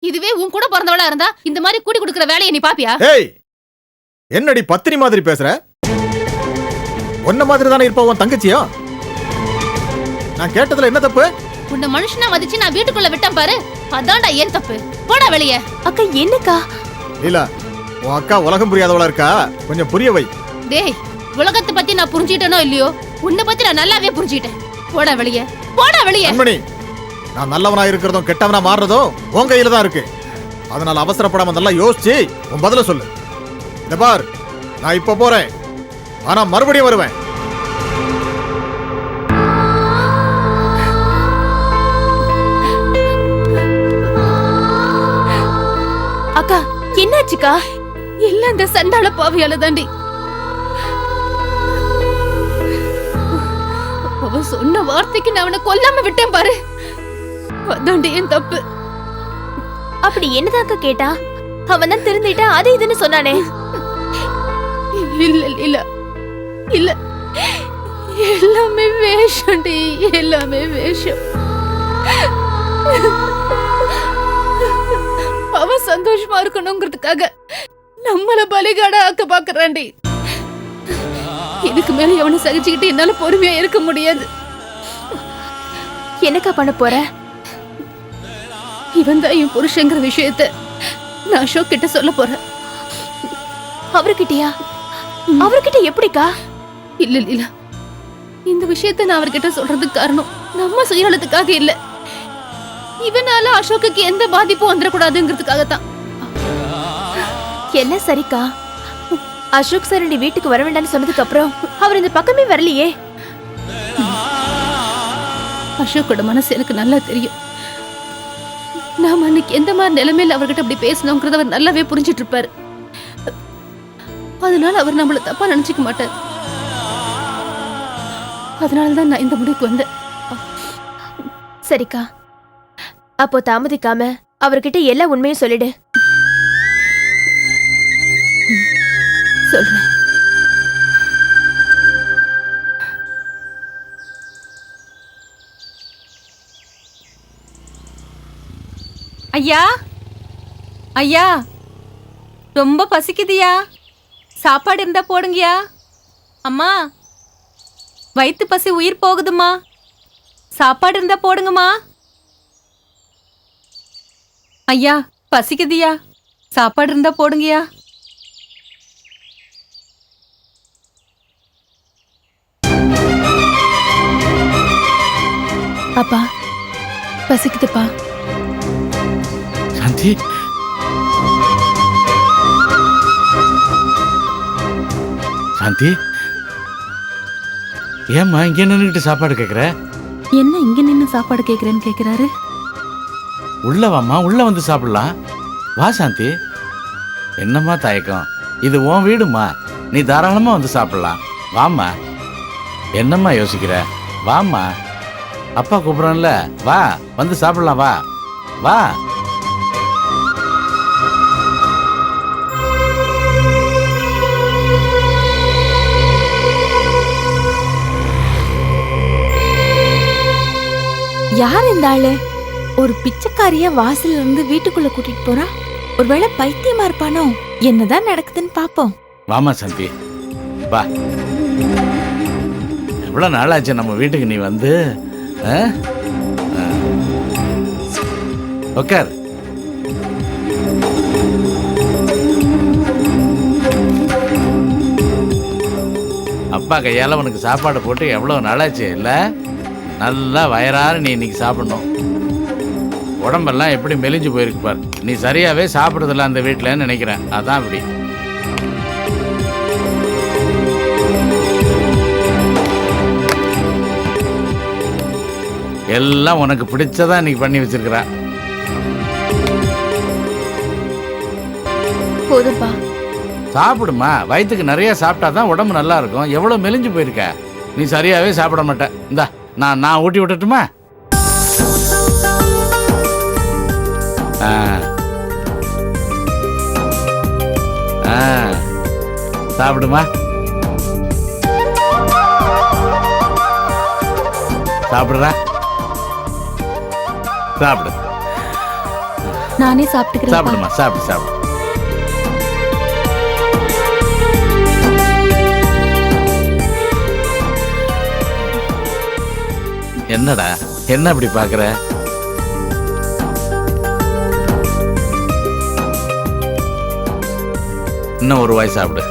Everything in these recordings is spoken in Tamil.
இதுவே உன் கூட பிறந்தவளா இருந்தா இந்த மாதிரி கூட்டி கொடுக்கிற வேலையை நீ பாப்பியா? ஏய், என்னடி பத்தினி மாதிரி பேசுற? உன்ன மாதிரி தானே இருப்ப உன் தங்கச்சியா? நான் கேட்டதுல என்ன தப்பு? உன்னை மனுஷனா மதிச்சு நான் வீட்டுக்குள்ள விட்டேன் பாரு, அதான்டா ஏன் தப்பு. போடா வெளியே. அக்கா என்னக்கா? இல்ல, உன் அக்கா உலகம் புரியாதவளா இருக்கா, கொஞ்சம் புரிய வை. டேய், உலகத்தை பத்தி நான் புரிஞ்சுக்கிட்டேனோ இல்லையோ, உன்னை பத்தி நான் நல்லாவே புரிஞ்சுக்கிட்டேன். போடா வெளியே, போடா வெளியே. அம்மணி, நான் நல்லவனா இருக்கிறதும் கெட்டவனா மாறுறதும் உன் கையில தான் இருக்கு. அதனால அவசரப்படாம நல்லா யோசிச்சு உன் பதில சொல்லு. இந்த பார், நான் இப்ப போறேன், ஆனா மறுபடியும் வருவேன். அக்கா என்னாச்சுக்கா? இல்ல, இந்த சண்டாள பாவியால தாண்டி. அவ சொன்ன வார்த்தைக்கு நான் அவனை கொல்லாம விட்டேன் பாரு, அதாண்டி என் தப்பு. அப்படி என்னதாக்கா கேட்டா? அவன் தான் திருந்திட்டா அது இதுன்னு சொன்னானே. இல்ல இல்ல இல்ல, எல்லாமே வேஷம்டி, எல்லாமே வேஷம். அவன் சந்தோஷமா இருக்கணுங்கிறதுக்காக நம்மள பலிகாட ஆக்க பாக்குறான்டி. இதுக்கு மேல அவனை சகிச்சுக்கிட்டு என்னால பொறுமையா இருக்க முடியாது. என்னக்கா பண்ண போற? இவன் தான் என் புருஷங்கிற விஷயத்த நான் அசோக் கிட்ட சொல்ல போறேன். அவர்கிட்டயா? அவர்கிட்ட எப்படிக்கா? இல்ல இல்ல, இந்த விஷயத்த நான் அவர்கிட்ட சொல்றதுக்கு காரணம் நம்ம சுயநலத்துக்காக இல்ல, இவனால அசோக்குக்கு எந்த பாதிப்பும் வந்துடக்கூடாதுங்கிறதுக்காகத்தான். எல்லாம் சரிக்கா. அசோக் சார் நீ வீட்டுக்கு வர வேண்டாம்னு சொன்னதுக்கு அப்புறம் அவர் இந்த பக்கமே வரலையே. அசோக்கோட மனசு எனக்கு நல்லா தெரியும். நாம அன்னைக்கு எந்த மாதிரி நிலைமையில அவர்கிட்ட அப்படி பேசணுங்கிறத அவர் நல்லாவே புரிஞ்சிட்டு இருப்பாரு. அதனால அவர் நம்மள தப்பா நினைச்சுக்க மாட்டார். அதனாலதான் நான் இந்த முடிவுக்கு வந்தேன். சரிக்கா, அப்போ தாமதிக்காம அவர்கிட்ட எல்லா உண்மையும் சொல்லிடு. சொல்றேன். ஐயா, ஐயா, ரொம்ப பசிக்குதுயா, சாப்பாடு இருந்தா போடுங்கயா. அம்மா, வயிற்று பசி உயிர் போகுதுமா, சாப்பாடு இருந்தா போடுங்கம்மா. ஐயா, பசிக்குதுயா, சாப்பாடு இருந்தா போடுங்கயா. அப்பா பசிக்குதுப்பா. சாந்தி, சாந்தி, ஏம்மா இங்க நின்னுகிட்டு சாப்பாடு கேக்குற? என்ன இங்க நின்னு சாப்பாடு கேக்குறேன்னு கேக்குறாரு? உள்ள வாம்மா, உள்ள வந்து சாப்பிடலாம். வா சாந்தி. என்னம்மா தயக்கம்? இது உன் வீடுமா, நீ தாராளமா வந்து சாப்பிடலாம். வாம்மா, என்னம்மா யோசிக்கிற? வாம்மா, அப்பா கூப்பிடுறேன்ல, வா வந்து சாப்பிடலாம். வா வா. யார் இந்த ஆளு? ஒரு பிச்சைக்காரிய வாசல்ல இருந்து வீட்டுக்குள்ள கூட்டிட்டு போறா. ஒருவேளை பைத்தியமா இருப்பானோ? என்னதான் நடக்குதுன்னு பாப்போம். வாமா சாந்தி, வா. எவ்வளவு நாளாச்சு நம்ம வீட்டுக்கு நீ வந்து? உக்கார். அப்பா கையால உனக்கு சாப்பாடு போட்டு எவ்வளவு நாளாச்சு இல்ல? நல்லா வயறார நீ இன்னைக்கு சாப்பிடணும். உடம்பெல்லாம் எப்படி மெலிஞ்சு போயிருக்கு பார். நீ சரியாவே சாப்பிடுறதில்ல அந்த வீட்டிலன்னு நினைக்கிறேன். அதான் அப்படி. எல்லாம் உனக்கு பிடிச்சதா இன்னைக்கு பண்ணி வச்சிருக்கிற. போதும்பா, சாப்பிடுமா. வயிற்றுக்கு நிறைய சாப்பிட்டாதான் உடம்பு நல்லா இருக்கும். எவ்வளவு மெலிஞ்சு போயிருக்க. நீ சரியாவே சாப்பிட மாட்ட. இந்தா நான் ஊட்டி விட்டுட்டுமா? சாப்பிடுமா, சாப்பிடுற, சாப்பிடு. நானே சாப்பிட்டுக்கிறேன். சாப்பிடுமா, சாப்பிடு சாப்பிடு. என்னடா என்ன அப்படி பாக்குற? இன்னும் ஒரு வாய் சாப்பிடு.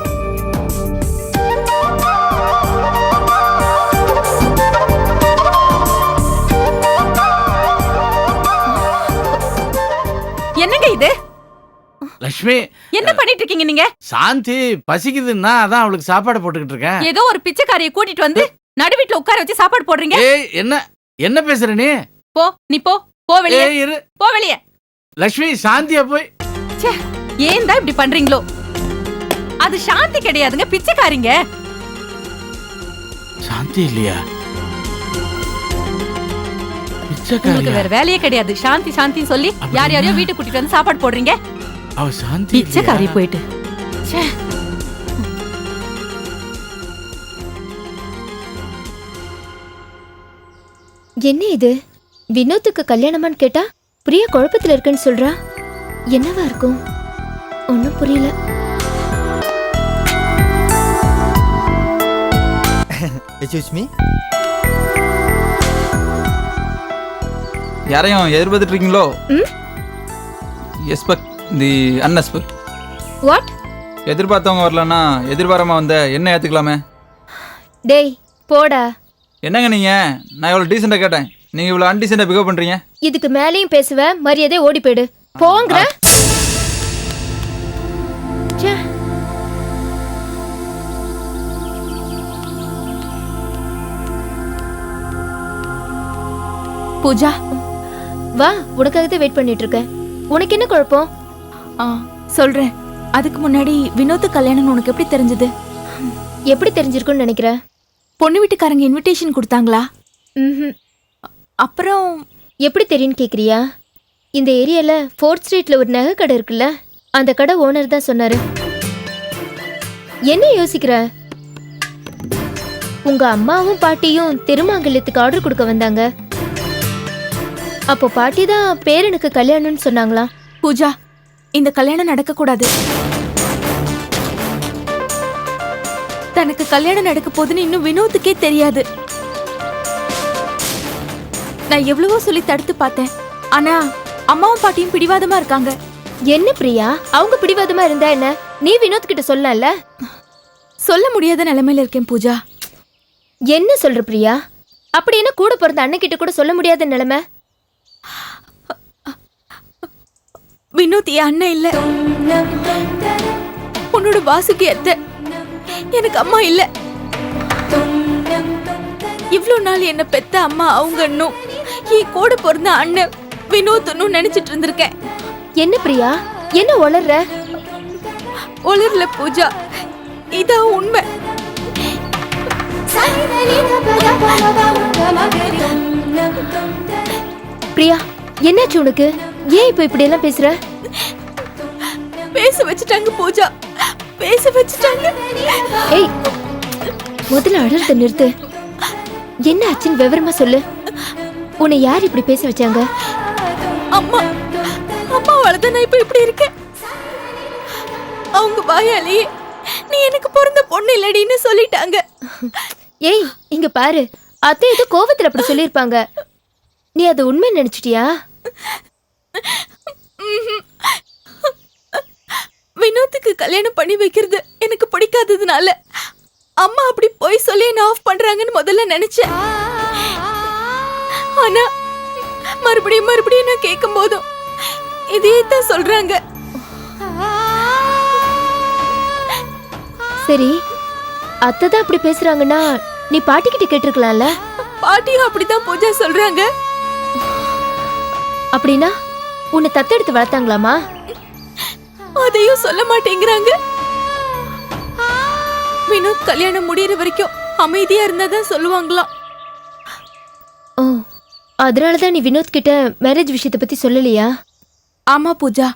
என்னங்க இது? லட்சுமி, என்ன பண்ணிட்டு இருக்கீங்க நீங்க? சாந்தி பசிக்குதுன்னா அதான் அவளுக்கு சாப்பாடு போட்டுக்கிட்டு இருக்கேன். ஏதோ ஒரு பிச்சைக்காரியை கூட்டிட்டு வந்து நடு வீட்டுல உட்கார வச்சு சாப்பாடு போடுறீங்க. ஏய், என்ன என்ன பேசுற நீ? போ, நீ போ போ வெளியே. ஏய், இரு. போ வெளியே. லட்சுமி, சாந்தியா போய். ச்சே, ஏன் தான் இப்படி பண்றீங்களோ? அது சாந்தி கிடையாதுங்க, பிச்சைக்காரிங்க. சாந்தி இல்லையா? உங்களுக்கு பிச்சைக்காரியா? வேற வேலையே கிடையாது. சாந்தி சாந்தின்னு சொல்லி யார் யாரையோ வீட்டுக்கு கூட்டிட்டு வந்து சாப்பாடு போடுறீங்க. அவ சாந்தி பிச்சைக்காரி இல்லையா? போயிட்டு. ச்சே. என்ன இது? வினோத்துக்கு கல்யாணமான்னு கேட்டா பிரியா குழப்பத்துல இருக்குன்னு சொல்றா. என்னவா இருக்கும்? ஒன்னும் புரியல. எக்ஸ்கியூஸ் மீ, யாரையும் எதிர்பார்த்துட்டு இருக்கீங்களோ? ம்? Expect the அன்எஸ்பெக்ட். வாட்? எதிர்பார்த்தவங்க வரலன்னா எதிர்பாராம வந்த என்ன ஏத்துக்கலாமே. டேய் போடா. என்னங்க நீங்க? நான் எவ்வளவு டீசெண்டா கேட்டேன், நீங்க இவ்வளவு அன்டீசெண்டா பிகேவ் பண்றீங்க. இதுக்கு மேலேயும் பேசுவ, மரியாதை ஓடி போயிடு. போங்கற. ச்சே. பூஜா, வா, உனக்காக தான் வெயிட் பண்ணிட்டு இருக்கேன். உனக்கு என்ன குழப்பம்? சொல்றேன். அதுக்கு முன்னாடி வினோத் கல்யாணம் உனக்கு எப்படி தெரிஞ்சது? எப்படி தெரிஞ்சிருக்கும்னு நினைக்கிற? பொண்ணு வீட்டுக்காரங்க இன்விடேஷன் கொடுத்தாங்களா? ம்ஹும். அப்புறம் எப்படி தெரியும்னு கேக்குறியா? இந்த ஏரியால 4th ஸ்ட்ரீட்ல ஒரு நகை கடை இருக்குல்ல, அந்த கடை ஓனர் தான் சொன்னாரு. என்ன யோசிக்கிற? உங்க அம்மாவும் பாட்டியும் திருமாங்கல்யத்துக்கு ஆர்டர் கொடுக்க வந்தாங்க. அப்போ பாட்டி தான் பேரனுக்கு கல்யாணம்னு சொன்னாங்களா? பூஜா, இந்த கல்யாணம் நடக்க கூடாது. தனக்கு கல்யாணம் நடக்க போகுதுன்னு இன்னும் வினோத்துக்கே தெரியாது. நான் எவ்வளவோ சொல்லி தடுத்து பார்த்தேன். ஆனா அம்மாவும் பாட்டியும் பிடிவாதமா இருக்காங்க. என்ன பிரியா, அவங்க பிடிவாதமா இருந்தா என்ன? நீ வினோத் கிட்ட சொல்லல. சொல்ல முடியாத நிலைமையில இருக்கேன் பூஜா. என்ன சொல்ற பிரியா? அப்படி என்ன கூட பிறந்த அண்ணன் கிட்ட கூட சொல்ல முடியாத நிலைமை? வினோத் என் அண்ணன் இல்ல. உன்னோட வாசுக்கு அத்தை. எனக்கு அம்மா இல்ல. இவ்ளோ நாள் என்ன பெத்த அம்மா அவங்க இன்னும் என் கூட பிறந்த அண்ணன் வினோத் நினைச்சிட்டு இருந்திருக்கேன். என்ன பிரியா, என்ன உளர்ற? உளரல பூஜா, இதான் உண்மை. பிரியா, என்னாச்சு உனக்கு? ஏன் இப்ப இப்படி எல்லாம் பேசுற? பேச வச்சுட்டாங்க பூஜா, பேச வச்சுட்டாங்க. ஏய், முதல்ல அழறத நிறுத்து. என்ன ஆச்சுன்னு விவரமா சொல்லு. உன்னை யார் இப்படி பேச வச்சாங்க? அம்மா, அம்மாவால நான் இப்ப இப்படி இருக்கேன். அவங்க வாயாலேயே நீ எனக்கு பிறந்த பொண்ணு இல்லடின்னு சொல்லிட்டாங்க. ஏய், இங்க பாரு, அத்தை ஏதோ கோவத்துல அப்படி சொல்லிருப்பாங்க. நீ அது உண்மை நினைச்சிட்டியா? வினோத்துக்கு கல்யாணம் பண்ணி வைக்கிறது எனக்கு பிடிக்காததுனால அம்மா அப்படி போய் சொல்லி என்ன ஆஃப் பண்றாங்கன்னு முதல்ல நினைச்சேன். ஆனா மறுபடியும் மறுபடியும் நான் கேட்கும் போதும் இதே தான் சொல்றாங்க. சரி, அத்தை தான் அப்படி பேசுறாங்கன்னா நீ பாட்டி கிட்ட கேட்டிருக்கலாம்ல. பாட்டியும் அப்படிதான் பூஜா சொல்றாங்க. அப்படின்னா உன்னை தத்தெடுத்து வளர்த்தாங்களாமா? அதையும் சொல்ல மாட்டேங்கிறாங்க. வினோத் கல்யாணம் முடியற வரைக்கும் அமைதியா இருந்தாதான் சொல்லுவாங்களாம். ஓ, அதனாலதான் நீ வினோத் கிட்ட மேரேஜ் விஷயத்தை பத்தி சொல்லலையா? ஆமா பூஜா,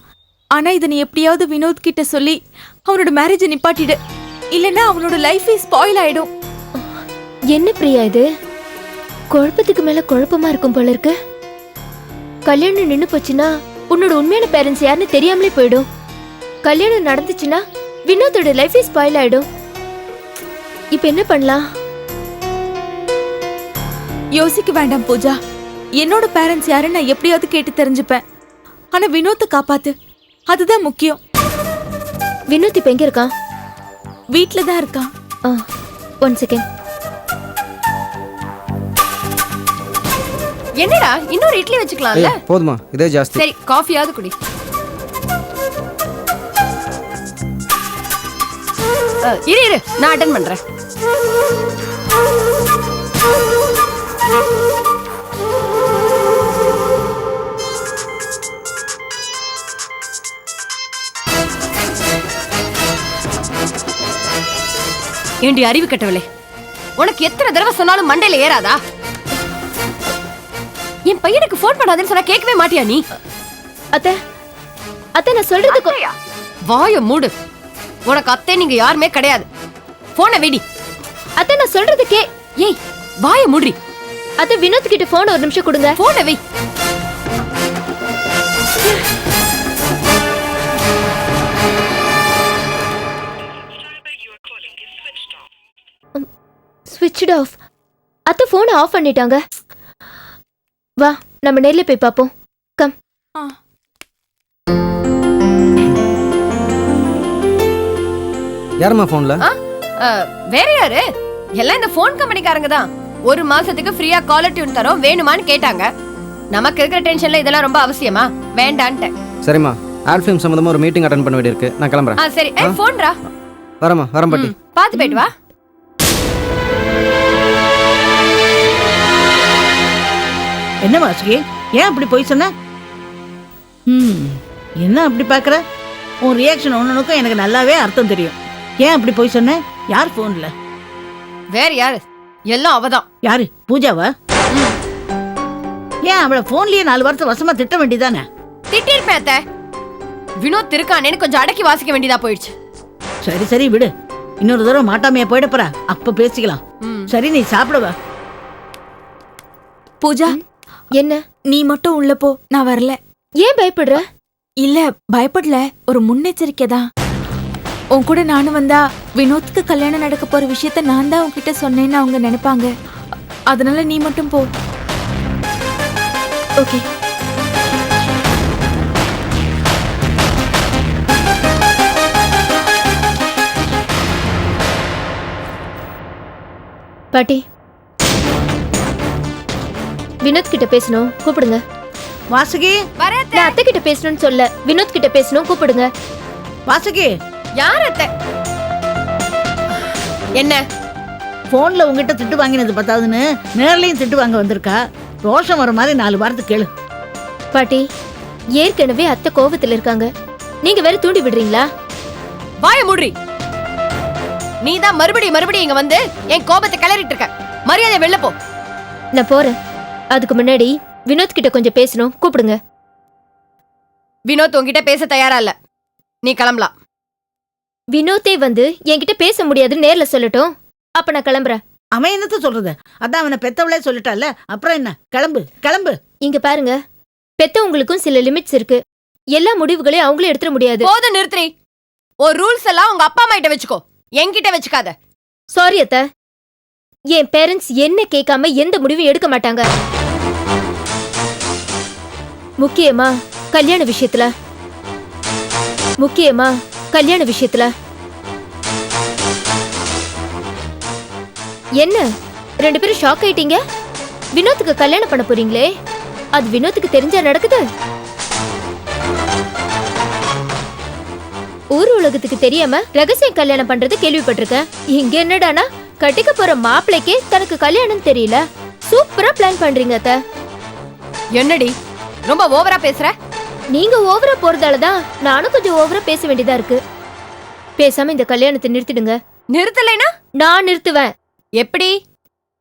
ஆனா இதை நீ எப்படியாவது வினோத் கிட்ட சொல்லி அவனோட மேரேஜ் நிப்பாட்டிடு. இல்லைன்னா அவனோட லைஃபே ஸ்பாயில் ஆயிடும். என்ன பிரியா இது? குழப்பத்துக்கு மேல குழப்பமா இருக்கும் போல இருக்கு. கல்யாணம் நின்னு போச்சுன்னா உன்னோட உண்மையான பேரண்ட்ஸ் யாருன்னு தெரியாமலே போயிடும். கல்யாணம் நடந்துச்சுன்னா வினோத்தோட லைஃபே ஸ்பாயில் ஆயிடும். இப்ப என்ன பண்ணலாம்? யோசிக்க வேண்டாம் பூஜா. என்னோட பேரண்ட்ஸ் யாருன்னு நான் எப்படியாவது கேட்டு தெரிஞ்சுப்பேன். ஆனா வினோத்தை காப்பாத்து, அதுதான் முக்கியம். வினோத் இப்ப எங்க இருக்கான்? வீட்ல தான் இருக்கான். 1 செகண்ட். என்னடா இன்னொரு இட்லி வச்சுக்கலாம்ல? போதுமா, இதே ஜாஸ்தி. சரி, காஃபியாவது குடி. இரு நான் அட்டெண்ட் பண்றேன். ஏண்டி அறிவு கட்டவளே, உனக்கு எத்தனை தடவை சொன்னாலும் மண்டையில ஏறாதா? என் பையனுக்கு போன் பண்ணாதேன்னு சொன்னா கேட்கவே மாட்டியா நீ? அத்தை அத்தை நான் சொல்றதுக்கு வாய மூடு. உனக்கு அத்தை நீங்க யாருமே கிடையாது. போனை வெடி. அத்தை நான் சொல்றதுக்கே. ஏய் வாய மூடி. அத்தை வினோத் கிட்ட போன் ஒரு நிமிஷம் கொடுங்க. போனை வை. Switched of. அத்தை போனை ஆஃப் பண்ணிட்டாங்க. வா நம்ம நேர்ல போய் பாப்போம். கம். யாரம்மா போன்ல? வேற யாரு? எல்லாம் இந்த போன் கம்பெனிக்காரங்க தான். 1 மாசத்துக்கு ஃப்ரீயா காலர் டியூன் தரோம், வேணுமான்னு கேட்டாங்க. நமக்கு இருக்கிற டென்ஷன்ல இதெல்லாம் ரொம்ப அவசியமா? வேண்டான்ட்டேன். சரிம்மா, ஆட் ஃபிலிம் சம்பந்தமா ஒரு மீட்டிங் அட்டெண்ட் பண்ண வேண்டியிருக்கு. நான் கிளம்புறேன். சரி. போன்ரா. வரமா, வரேன் பாட்டி. பாத்து போயிட்டு வா. என்ன வாசுகி, ஏன் அப்படி போய் சொன்ன? என்ன அப்படி பாக்குற? உன் ரியாக்ஷன் ஒன்னுக்கும் எனக்கு நல்லாவே அர்த்தம் தெரியும். ஏன் அப்படி போய் சொன்ன? யார் போன்ல? வேற யாரு? எல்லாம் அவதான். யாரு? பூஜாவா? ஏன் அவளை போன்லயே 4 வாரத்தை வசமா திட்ட வேண்டியதானே? திட்டிருப்பேன் அத்தை. வினோத் இருக்கானேன்னு கொஞ்சம் அடக்கி வாசிக்க வேண்டியதா போயிடுச்சு. சரி சரி விடு, இன்னொரு தடவை மாட்டாமையா போயிட போறா, அப்ப பேசிக்கலாம். சரி நீ சாப்பிடுவா. பூஜா, என்ன? நீ மட்டும் உள்ள போ, நான் வரல. ஏன் பயப்படுற? இல்ல பயப்படல, ஒரு முன்னெச்சரிக்கை தான். உன் கூட நானும் வந்தா வினோத்துக்கு கல்யாணம் நடக்க போற விஷயத்த நான் தான் உன்கிட்ட சொன்னேன்னு அவங்க நினைப்பாங்க. அதனால நீ மட்டும் போ. ஓகே. பாட்டி, வினோத் கிட்ட பேசணும், கூப்பிடுங்க. வாசுகி, நான் அத்தை கிட்ட பேசணும்னு சொல்ல, வினோத் கிட்ட பேசணும், கூப்பிடுங்க. வாசுகி. யார் அத்தை? என்ன? போன்ல உங்ககிட்ட திட்டு வாங்கினது பத்தாதுன்னு நேர்லயும் திட்டு வாங்க வந்திருக்கா. ரோஷம் வர மாதிரி 4 வாரத்தை கேளு. பாட்டி, ஏற்கனவே அத்தை கோபத்துல இருக்காங்க, நீங்க வேற தூண்டி விடுறீங்களா? வாய மூடி. நீ தான் மறுபடியும் இங்க வந்து என் கோபத்தை கிளறிட்டு இருக்க. மரியாதை வெளில போ. நான் போறேன். அதுக்கு முன்னாடி வினோத் கிட்ட கொஞ்சம் பேசணும், கூப்பிடுங்க. வினோத் உன்கிட்ட பேச தயாரா இல்ல, நீ கிளம்பலாம். வினோத்தே வந்து என்கிட்ட பேச முடியாதுன்னு நேர்ல சொல்லட்டும், அப்ப நான் கிளம்புறேன். அவன் என்னத்த சொல்றது? அதான் அவனை பெத்தவளே சொல்லிட்டால, அப்புறம் என்ன? கிளம்பு கிளம்பு. இங்க பாருங்க, பெத்தவங்களுக்கும் சில லிமிட்ஸ் இருக்கு. எல்லா முடிவுகளையும் அவங்களே எடுத்துட முடியாது. போதும் நிறுத்தி. ஒரு ரூல்ஸ் எல்லாம் உங்க அப்பா அம்மா கிட்ட வச்சுக்கோ, என்கிட்ட வச்சுக்காத. சாரி அத்தை, என் பேரண்ட்ஸ் என்ன கேட்காம எந்த முடிவும் எடுக்க மாட்டாங்க. முக்கியமா கல்யாண விஷயத்துல. என்ன 2 பேரும் ஷாக் ஆயிட்டீங்க? வினோத்துக்கு கல்யாணம் பண்ண போறீங்களே, அது வினோத்துக்கு தெரிஞ்சா நடக்குது? ஊர் உலகத்துக்கு தெரியாம ரகசியம் கல்யாணம் பண்றது கேள்விப்பட்டிருக்கேன். இங்க என்னடானா கட்டிக்க போற மாப்பிளைக்கே தனக்கு கல்யாணம் தெரியல. சூப்பரா பிளான் பண்றீங்க அத்தை. என்னடி ரொம்ப ஓவரா பேசுற? நீங்க ஓவரா போறதாலதான் நானும் கொஞ்சம் ஓவரா பேச வேண்டியதா இருக்கு. பேசாம இந்த கல்யாணத்தை நிறுத்திடுங்க. நிறுத்தலைனா நான் நிறுத்துவேன். எப்படி?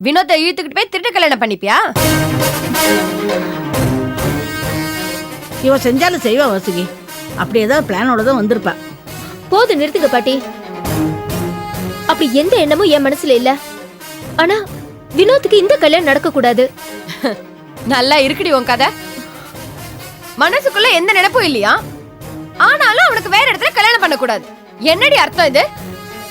வினோத்தை இழுத்துக்கிட்டு போய் திருட்டு கல்யாணம் பண்ணிப்பியா? இவ செஞ்சாலும் செய்வா வாசுகி. அப்படி ஏதாவது பிளானோட தான் வந்திருப்பா. போது நிறுத்துங்க பாட்டி. அப்படி எந்த எண்ணமும் என் மனசுல இல்ல. ஆனா வினோத்துக்கு இந்த கல்யாணம் நடக்க கூடாது. நல்லா இருக்குடி உன் கதை. மனசுக்குள்ள எந்த நினைப்பும் இல்லையா? ஆனாலும் அவனுக்கு வேற இடத்துல கல்யாணம் பண்ண கூடாது. என்னடி அர்த்தம் இது?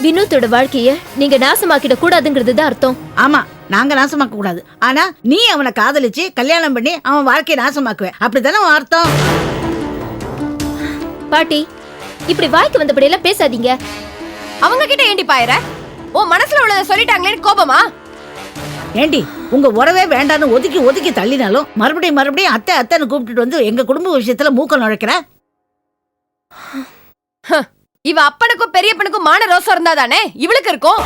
வினோத்தோட வாழ்க்கைய நீங்க நாசமாக்கிட கூடாதுங்கிறது தான் அர்த்தம். ஆமா, நாங்க நாசமாக்க கூடாது. ஆனா நீ அவனை காதலிச்சு கல்யாணம் பண்ணி அவன் வாழ்க்கையை நாசமாக்குவே, அப்படித்தானே உன் அர்த்தம்? பாட்டி, இப்படி வாய்க்கு வந்தபடி எல்லாம் பேசாதீங்க. அவங்க கிட்ட ஏண்டி பாயற? உன் மனசுல உள்ளத சொல்லிட்டாங்களேன்னு கோபமா? ஏண்டி, உங்க உறவே வேண்டான்னு ஒதுக்கி ஒதுக்கி தள்ளினாலும் மறுபடியும் அத்தை அத்தைன்னு கூப்பிட்டுட்டு வந்து எங்க குடும்ப விஷயத்துல மூக்க நுழைக்கிற. இவ அப்பனுக்கும் பெரியப்பனுக்கும் மான ரோசம் இருந்தாதானே இவளுக்கு இருக்கும்.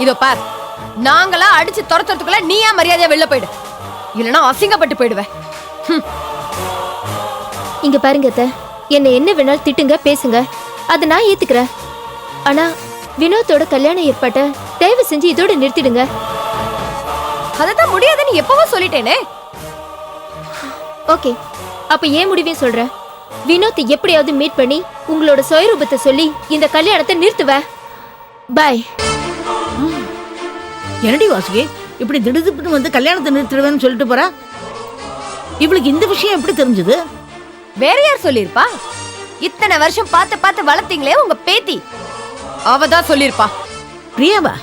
இதோ பார், நாங்களா அடிச்சு துரத்துறதுக்குள்ள நீயா மரியாதையா வெளில போயிடு, இல்லனா அசிங்கப்பட்டு போயிடுவேன். இங்க பாருங்க அத்தை, என்ன என்ன வேணாலும் திட்டுங்க, பேசுங்க, அதை நான் ஏத்துக்கிறேன். ஆனா வினோத்தோட கல்யாண ஏற்பாட்ட தயவு செஞ்சு இதோட நிறுத்திடுங்க. அததான் முடியாதுன்னு எப்பவோ சொல்லிட்டேனே. ஓகே, அப்ப ஏன் முடிவையும் சொல்றேன். வினோத்தை எப்படியாவது மீட் பண்ணி உங்களோட சுயரூபத்தை சொல்லி இந்த கல்யாணத்தை நிறுத்துவ. பாய். என்னடி வாசுகி, இப்படி திடுதிப்புன்னு வந்து கல்யாணத்தை நிறுத்திடுவேன்னு சொல்லிட்டு போறா? இவளுக்கு இந்த விஷயம் எப்படி தெரிஞ்சது? வேற யார் சொல்லிருப்பா? இத்தனை வருஷம் பார்த்து பார்த்து வளர்த்தீங்களே உங்க பேத்தி, அவதான் சொல்லிருப்பா. பிரியாவா?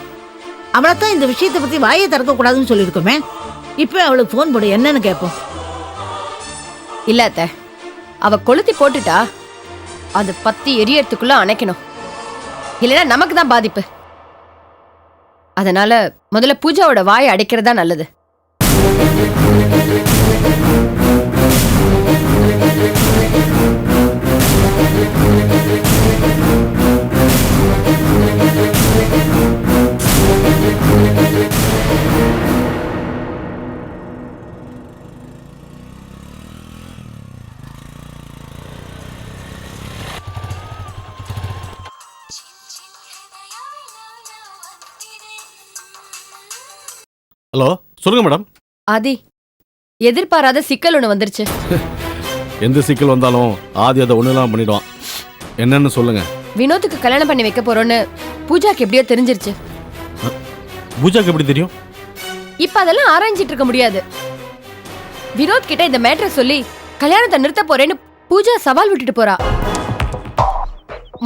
அவளைத்தான் இந்த விஷயத்தை பத்தி வாயை திறக்க கூடாதுன்னு சொல்லியிருக்கோமே. இப்ப அவளுக்கு போன் போடு, என்னன்னு கேட்போம். இல்ல அத்தை, அவ கொளுத்தி போட்டுட்டா, அது பத்தி எரியறதுக்குள்ள அணைக்கணும், இல்லைன்னா நமக்கு தான் பாதிப்பு. அதனால முதல்ல பூஜாவோட வாயை அடைக்கிறதா நல்லது. ஹலோ, சொல்லுங்க மேடம். ஆதி, எதிர்பாராத சிக்கல் ஒண்ணு வந்துருச்சு. எந்த சிக்கல் வந்தாலும் ஆதி அதை ஒண்ணுலாம் பண்ணிடுவான். என்னன்னு சொல்லுங்க. வினோத்துக்கு கல்யாணம் பண்ணி வைக்க போறோன்னு பூஜாக்கு எப்படியோ தெரிஞ்சிருச்சு. பூஜாக்கு எப்படி தெரியும்? இப்ப அதெல்லாம் ஆராய்ஞ்சிட்டு இருக்க முடியாது. வினோத் கிட்ட இந்த மேட்டரை சொல்லி கல்யாணத்தை நிறுத்த போறேன்னு பூஜா சவால் விட்டுட்டு போறா.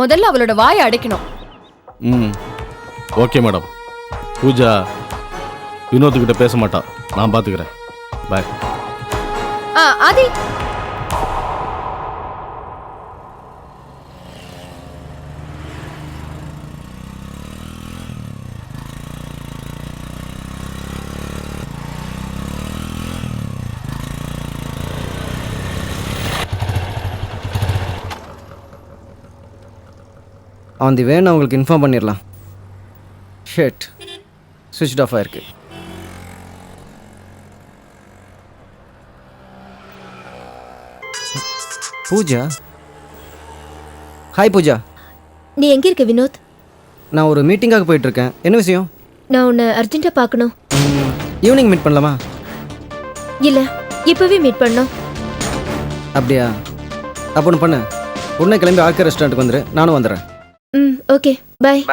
முதல்ல அவளோட வாயை அடைக்கணும். Okay madam. பூஜா வினோத்துக்கிட்ட பேச மாட்டா, நான் பாத்துக்கிறேன். பாய். ஆதி, ஆன் தி வேன்னு அவங்களுக்கு இன்ஃபார்ம் பண்ணிடலாம். ஷெட், சுவிட்ச் ஆஃப் ஆயிருக்கு. பூஜா, ஹாய் பூஜா. நீ எங்க இருக்க வினோத்? நான் ஒரு மீட்டிங்காக போயிட்டு இருக்கேன். என்ன விஷயம்? நான் உன்னை அர்ஜென்ட்டா பார்க்கணும். ஈவினிங் மீட் பண்ணலாமா? இல்ல, இப்பவே மீட் பண்ணணும். அப்படியா? அப்போ ஒன்று பண்ணு, உடனே கிளம்பி ஆர்கே ரெஸ்டாரண்ட்டுக்கு வந்துடு, நானும் வந்துடுறேன். ஓகே, பாய்.